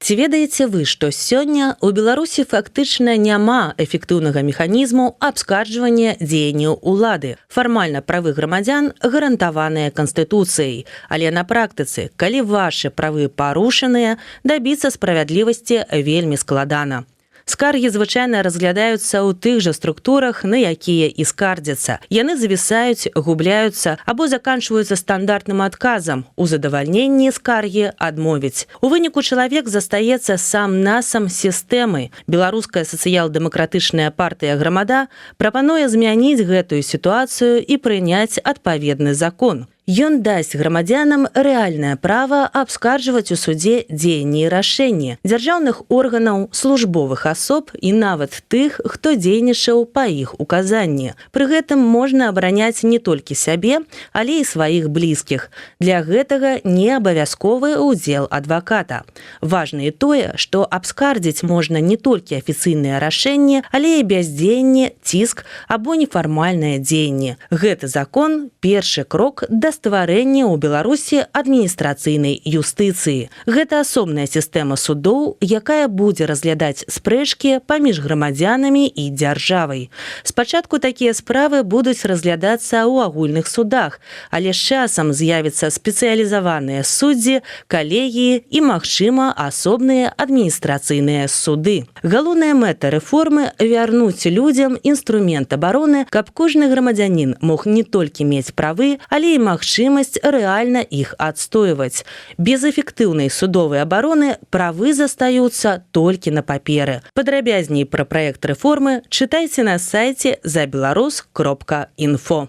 Ці ведаеце вы, што сёння ў Беларусі фактычна няма эфектыўнага механізму абскарджвання дзеянняў улады. Фармальна правы грамадзян гарантаваныя Канстытуцыяй, але на практыцы, калі вашы правы парушаныя, дабіцца справядлівасці вельмі складана. Скаргі звычайна разглядаюцца ў тых жа структурах, на якія і скардзяцца. Яны завісаюць, губляюцца або заканчваюцца стандартным адказам. У задавальненні скаргі адмовіць. У выніку чалавек застаецца сам-насам сістэмай. Беларуская сацыял-дэмакратычная партыя «Грамада» прапануе змяніць гэтую сітуацыю і прыняць адпаведны закон. Ён дасць грамадзянам рэальнае права абскарджваць у судзе дзеянні і рашэнні дзяржаўных органаў, службовых асоб і нават тых, хто дзейнічаў па іх указанні. Пры гэтым можна абараняць не толькі сябе, але і сваіх блізкіх. Для гэтага не абавязковы ўдзел адваката. Важна і тое, што абскардзіць можна не толькі афіцыйныя рашэнні, але і бяздзеянне, ціск або нефармальнае дзеянне. Гэты закон – першы крок да стварэння ў Беларусі адміністрацыйнай юстыцыі. Гэта асобная сістэма судоў, якая будзе разглядаць спрэчкі паміж грамадзянамі і дзяржавай. Спачатку такія справы будуць разглядацца ў агульных судах, але з часам з'явяцца спецыялізаваныя суддзі, калегіі і, магчыма, асобныя адміністрацыйныя суды. Галоўная мэта рэформы – вярнуць людзям інструмент абароны, каб кожны грамадзянін мог не толькі мець правы, але і магчымасць рэальна іх адстойваць. Без эфектыўнай судовай абароны правы застаюцца толькі на паперы. Падрабязней пра праект рэформы чытайце на сайце zabelaros.info.